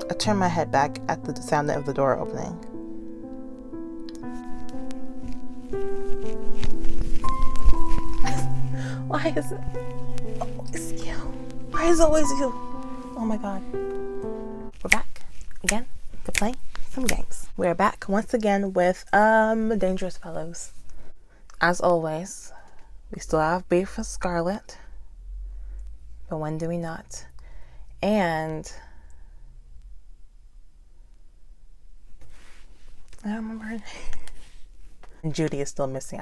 I turn my head back at the sound of the door opening. Why is it always you? Why is it always you? Oh my god. We're back again to play some games. We're back once again with Dangerous Fellows. As always, we still have beef with Scarlet. But when do we not? And I don't remember her name. Judy is still missing.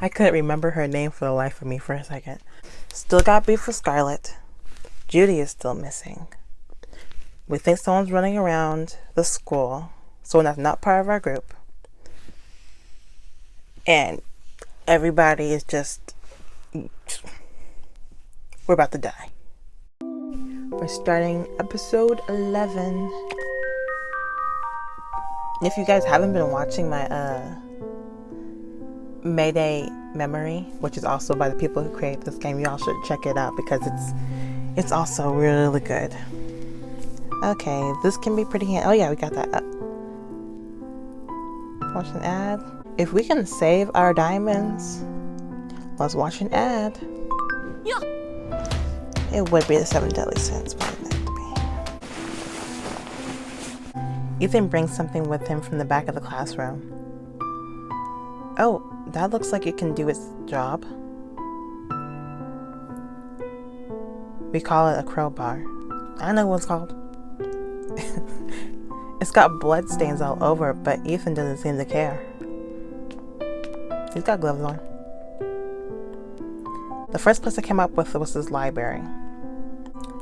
I couldn't remember her name for the life of me for a second. Still got beef with Scarlet. Judy is still missing. We think someone's running around the school. Someone that's not part of our group. And everybody is just... we're about to die. We're starting episode 11. If you guys haven't been watching my Mayday Memory, which is also by the people who create this game, y'all should check it out because it's also really good. Okay, this can be pretty handy. Oh yeah, we got that up. Watch an ad. If we can save our diamonds, let's watch an ad. Yeah. It would be the 7 deadly sins, but it would be. Ethan brings something with him from the back of the classroom. Oh, that looks like it can do its job. We call it a crowbar. I know what it's called. It's got blood stains all over, but Ethan doesn't seem to care. He's got gloves on. The first place I came up with was his library.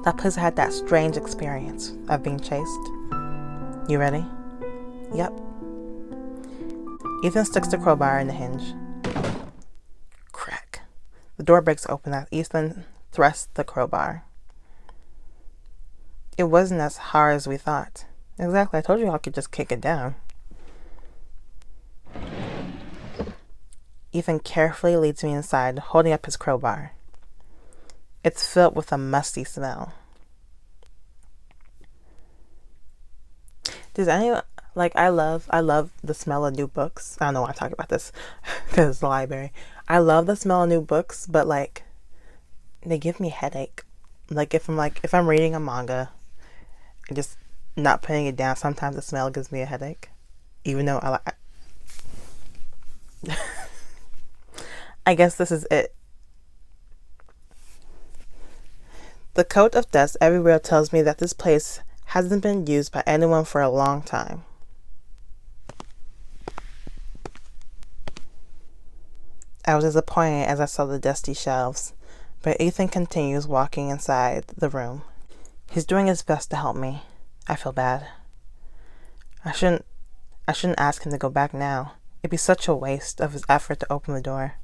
That place had that strange experience of being chased. You ready? Yep. Ethan sticks the crowbar in the hinge. Crack. The door breaks open as Ethan thrusts the crowbar. It wasn't as hard as we thought. Exactly, I told you I could just kick it down. Ethan carefully leads me inside, holding up his crowbar. It's filled with a musty smell. Does anyone... I love the smell of new books. I don't know why I'm talking about this because it's the library. I love the smell of new books, but they give me a headache. If I'm reading a manga and just not putting it down, sometimes the smell gives me a headache. Even though I guess this is it. The coat of dust everywhere tells me that this place hasn't been used by anyone for a long time. I was disappointed as I saw the dusty shelves, but Ethan continues walking inside the room. He's doing his best to help me. I feel bad. I shouldn't ask him to go back now. It'd be such a waste of his effort to open the door.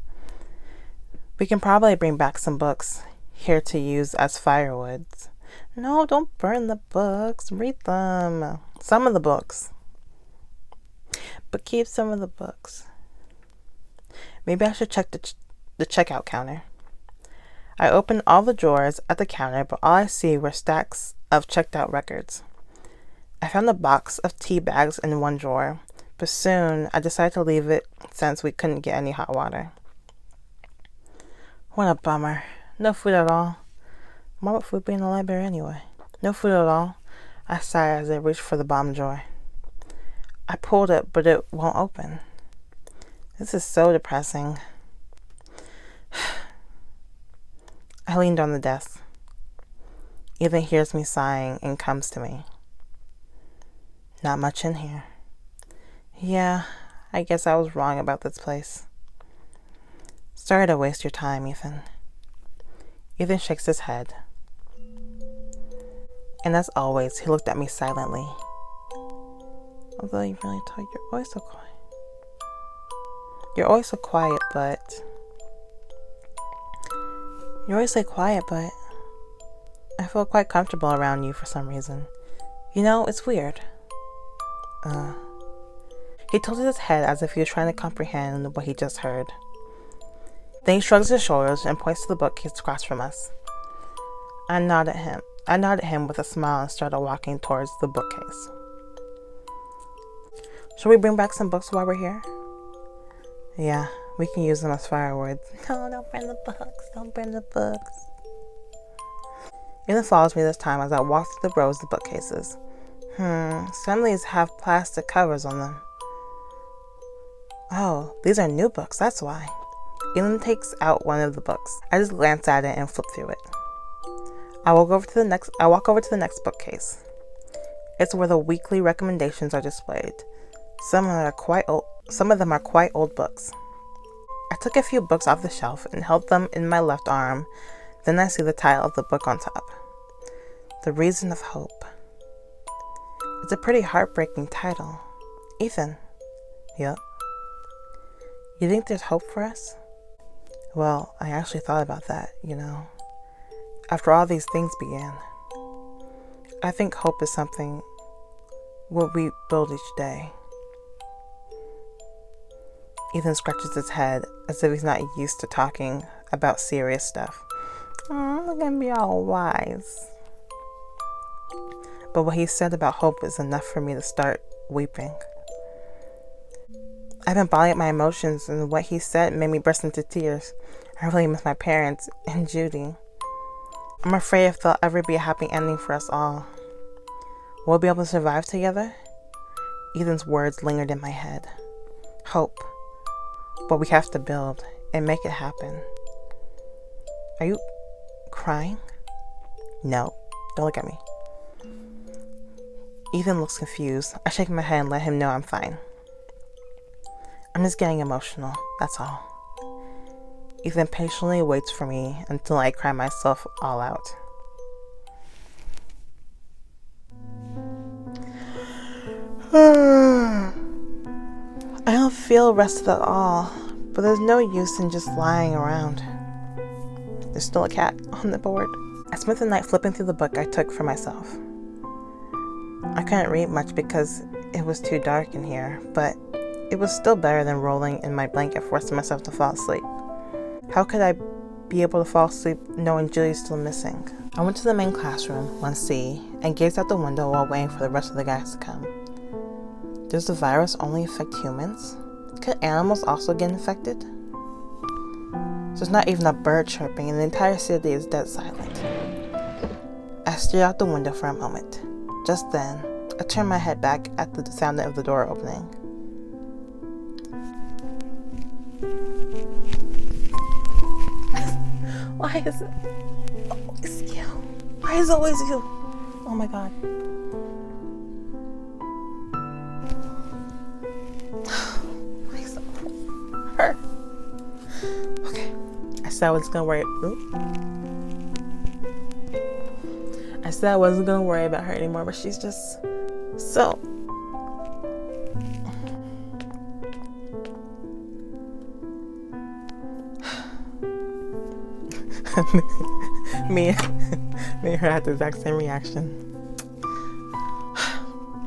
We can probably bring back some books here to use as firewood. No, don't burn the books. Read them. Some of the books. But keep some of the books. Maybe I should check the checkout counter. I opened all the drawers at the counter, but all I see were stacks of checked out records. I found a box of tea bags in one drawer, but soon I decided to leave it since we couldn't get any hot water. What a bummer. No food at all. Why would food be in the library anyway? No food at all. I sighed as I reached for the bottom drawer. I pulled it, but it won't open. This is so depressing. I leaned on the desk. Ethan hears me sighing and comes to me. Not much in here. Yeah, I guess I was wrong about this place. Sorry to waste your time, Ethan. Ethan shakes his head. And as always, he looked at me silently. Although you really talk, you're always so quiet. You're always so quiet, but... I feel quite comfortable around you for some reason. You know, it's weird. He tilted his head as if he was trying to comprehend what he just heard. Then he shrugs his shoulders and points to the bookcase across from us. I nod at him. I nodded at him with a smile and started walking towards the bookcase. Should we bring back some books while we're here? Yeah, we can use them as firewood. No, don't bring the books. Don't bring the books. Ethan follows me this time as I walk through the rows of bookcases. Some of these have plastic covers on them. Oh, these are new books, that's why. Ethan takes out one of the books. I just glance at it and flip through it. I walk over to the next bookcase. It's where the weekly recommendations are displayed. Some of them are quite old books. I took a few books off the shelf and held them in my left arm. Then I see the title of the book on top. The Reason of Hope. It's a pretty heartbreaking title. Ethan. Yep. You think there's hope for us? Well, I actually thought about that, after all these things began. I think hope is something what we build each day. Ethan scratches his head as if he's not used to talking about serious stuff. We're gonna be all wise. But what he said about hope is enough for me to start weeping. I've been bottling up my emotions, and what he said made me burst into tears. I really miss my parents and Judy. I'm afraid if there'll ever be a happy ending for us all. We'll be able to survive together? Ethan's words lingered in my head. Hope. What we have to build and make it happen. Are you crying? No. Don't look at me. Ethan looks confused. I shake my head and let him know I'm fine. I'm just getting emotional, that's all. Ethan patiently waits for me until I cry myself all out. I don't feel rested at all, but there's no use in just lying around. There's still a cat on the board. I spent the night flipping through the book I took for myself. I couldn't read much because it was too dark in here, but it was still better than rolling in my blanket forcing myself to fall asleep. How could I be able to fall asleep knowing Julie's still missing? I went to the main classroom, 1C, and gazed out the window while waiting for the rest of the guys to come. Does the virus only affect humans? Could animals also get infected? There's not even a bird chirping and the entire city is dead silent. I stared out the window for a moment. Just then, I turned my head back at the sound of the door opening. Why is it always you? Why is it always you? Oh my god. Why is it her? Okay. I said I wasn't gonna worry. I said I wasn't gonna worry about her anymore, but she's just so. me and her had the exact same reaction.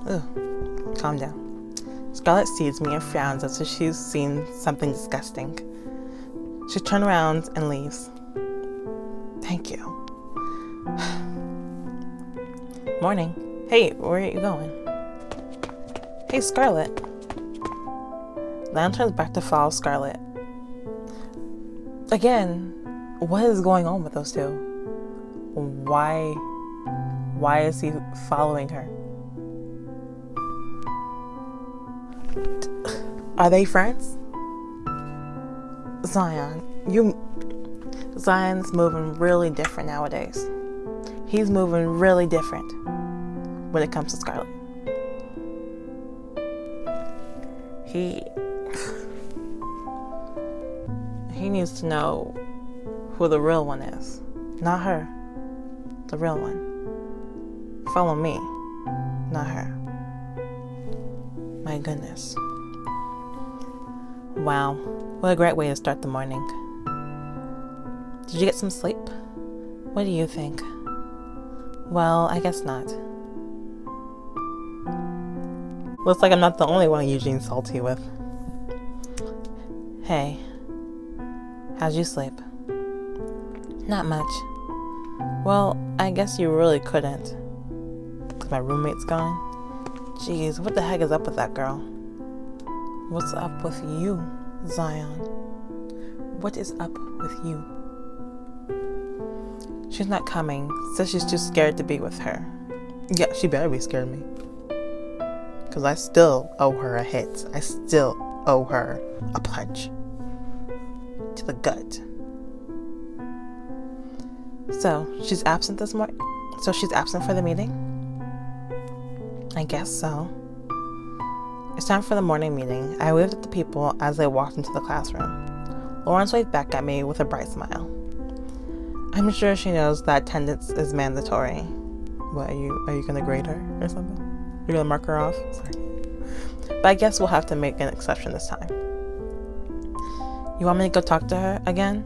Ugh, calm down. Scarlett sees me and frowns as if she's seen something disgusting. She turns around and leaves. Thank you. Morning. Hey, where are you going? Hey, Scarlett. Lan turns back to follow Scarlett. Again, what is going on with those two? Why is he following her? Are they friends? Zion's moving really different nowadays. He's moving really different when it comes to Scarlett. He needs to know who the real one is. Not her. The real one. Follow me. Not her. My goodness. Wow. What a great way to start the morning. Did you get some sleep? What do you think? Well, I guess not. Looks like I'm not the only one Eugene's salty with. Hey. How'd you sleep? Not much. Well, I guess you really couldn't. Because my roommate's gone. Jeez, what the heck is up with that girl? What's up with you, Zion? What is up with you? She's not coming. Says she's too scared to be with her. Yeah, she better be scared of me. Because I still owe her a hit. I still owe her a punch. To the gut. So, she's absent this morning? So she's absent for the meeting? I guess so. It's time for the morning meeting. I waved at the people as they walked into the classroom. Lawrence waved back at me with a bright smile. I'm sure she knows that attendance is mandatory. What, are you gonna grade her or something? You're gonna mark her off? Sorry. But I guess we'll have to make an exception this time. You want me to go talk to her again?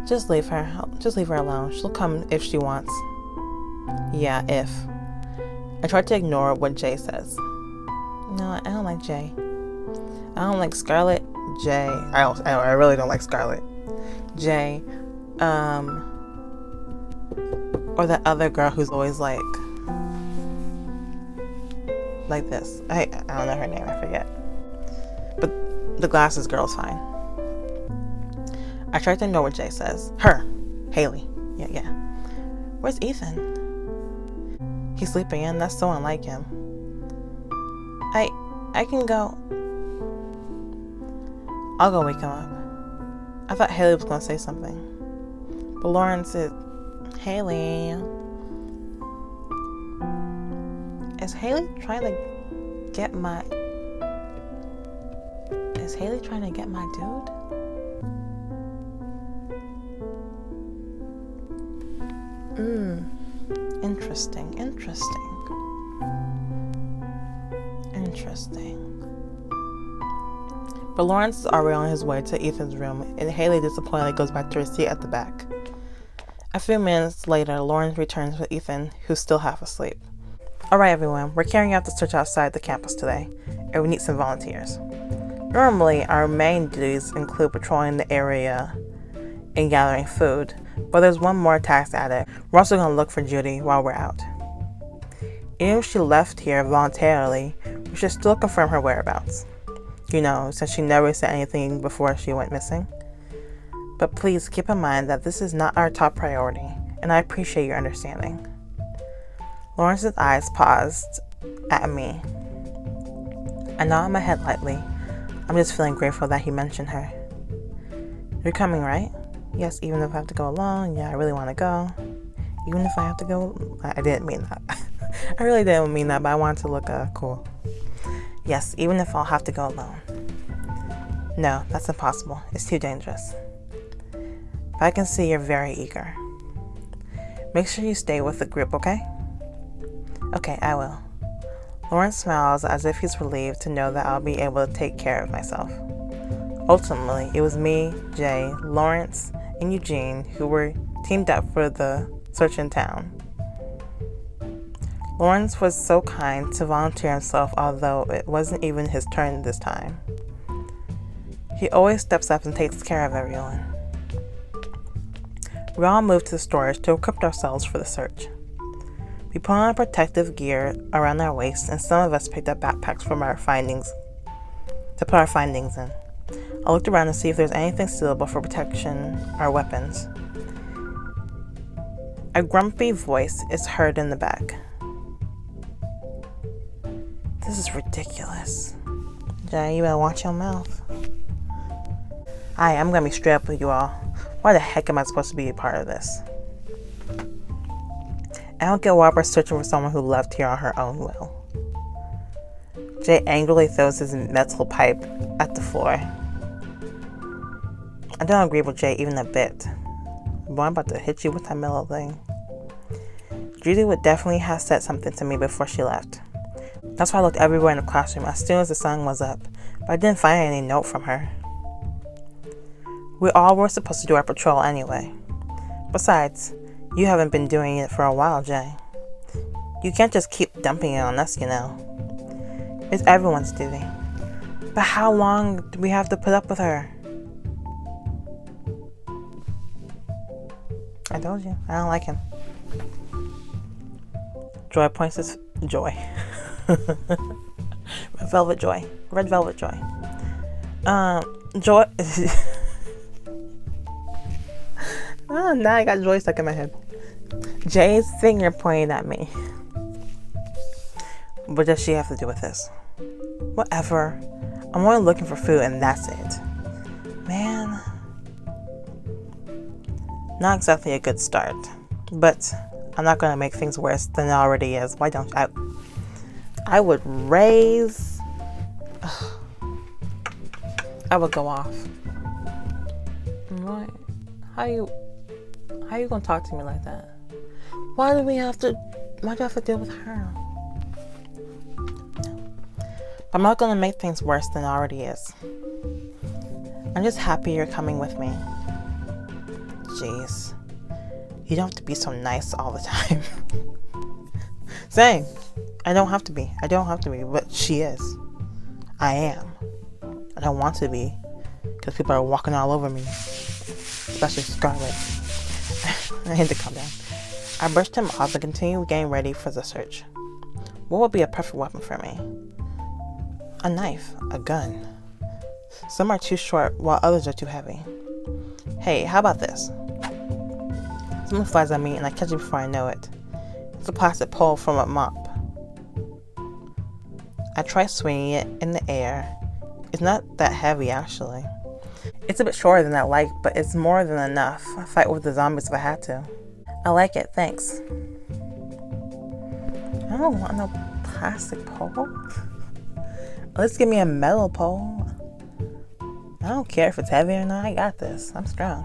Just leave her. Just leave her alone. She'll come if she wants. Yeah, if. I tried to ignore what Jay says. No, I don't like Jay. I don't like Scarlett. Jay. I really don't like Scarlett. Jay. Or that other girl who's always like this. I don't know her name. I forget. But the glasses girl's fine. I tried to ignore what Jay says. Her. Haley. Yeah. Where's Ethan? He's sleeping in. That's so unlike him. I can go. I'll go wake him up. I thought Haley was going to say something. But Lawrence said, Haley. Is Haley trying to get my dude? Interesting. But Lawrence is already on his way to Ethan's room, and Haley disappointedly goes back to her seat at the back. A few minutes later, Lawrence returns with Ethan, who's still half asleep. Alright everyone, we're carrying out the search outside the campus today, and we need some volunteers. Normally, our main duties include patrolling the area and gathering food, but there's one more task added. We're also going to look for Judy while we're out. Even if she left here voluntarily, we should still confirm her whereabouts. Since she never said anything before she went missing. But please keep in mind that this is not our top priority, and I appreciate your understanding. Lawrence's eyes paused at me. I nodded my head lightly. I'm just feeling grateful that he mentioned her. You're coming, right? Yes, even if I have to go alone. Yeah, I really want to go. Even if I have to go... I didn't mean that. I really didn't mean that, but I wanted to look cool. Yes, even if I'll have to go alone. No, that's impossible. It's too dangerous. But I can see you're very eager. Make sure you stay with the group, okay? Okay, I will. Lawrence smiles as if he's relieved to know that I'll be able to take care of myself. Ultimately, it was me, Jay, Lawrence, and Eugene who were teamed up for the search in town. Lawrence was so kind to volunteer himself, although it wasn't even his turn this time. He always steps up and takes care of everyone. We all moved to the storage to equip ourselves for the search. We put on protective gear around our waists, and some of us picked up backpacks from our findings to put our findings in. I looked around to see if there's anything suitable for protection or weapons. A grumpy voice is heard in the back. This is ridiculous. Jay, you better watch your mouth. I'm gonna be straight up with you all. Why the heck am I supposed to be a part of this? I don't get why we're searching for someone who left here on her own will. Jay angrily throws his metal pipe at the floor. I don't agree with Jay even a bit. Boy, I'm about to hit you with that metal thing. Judy would definitely have said something to me before she left. That's why I looked everywhere in the classroom as soon as the sun was up, but I didn't find any note from her. We all were supposed to do our patrol anyway. Besides, you haven't been doing it for a while, Jay. You can't just keep dumping it on us, It's everyone's duty. But how long do we have to put up with her? I told you. I don't like him. Joy points his... Joy. Red Velvet Joy. Red Velvet Joy. Joy... Oh, now I got Joy stuck in my head. Jay's finger pointed at me. What does she have to do with this? Whatever. I'm only looking for food and that's it. Man. Not exactly a good start. But I'm not going to make things worse than it already is. Why don't I would raise... I would go off. What? How you gonna talk to me like that? Why do I have to deal with her? I'm not gonna make things worse than it already is. I'm just happy you're coming with me. Jeez. You don't have to be so nice all the time. Same. I don't have to be, but she is. I am. I don't want to be, because people are walking all over me. Especially Scarlet. I need to calm down. I brushed him off and continued getting ready for the search. What would be a perfect weapon for me? A knife, a gun. Some are too short while others are too heavy. Hey, how about this? Someone flies at me and I catch it before I know it. It's a plastic pole from a mop. I try swinging it in the air. It's not that heavy actually. It's a bit shorter than I like, but it's more than enough. I'd fight with the zombies if I had to. I like it, thanks. I don't want no plastic pole. Let's give me a metal pole. I don't care if it's heavy or not, I got this. I'm strong.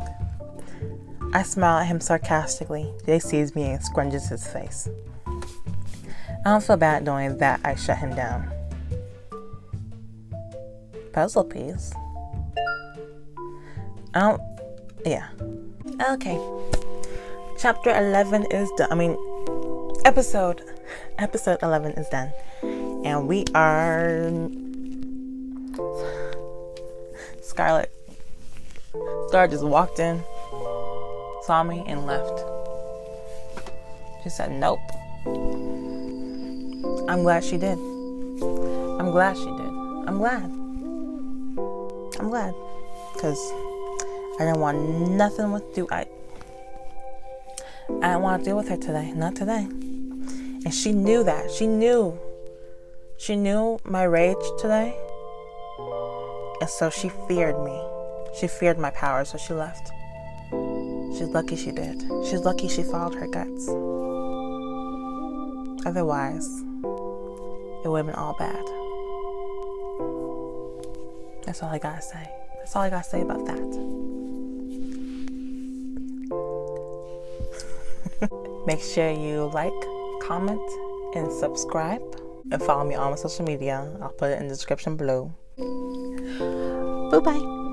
I smile at him sarcastically. Jay sees me and scrunches his face. I don't feel bad knowing that I shut him down. Puzzle piece? Yeah. Okay. Chapter 11 is done. Episode 11 is done. And we are... Scarlet just walked in, saw me, and left. She said, nope. I'm glad she did. I'm glad. Because I didn't want nothing with do. I didn't want to deal with her today. Not today. And she knew that. She knew my rage today. And so she feared me. She feared my power, so she left. She's lucky she did. She's lucky she followed her guts. Otherwise, it would have been all bad. That's all I gotta say. That's all I gotta say about that. Make sure you like, comment, and subscribe. And follow me on my social media. I'll put it in the description below. Bye-bye.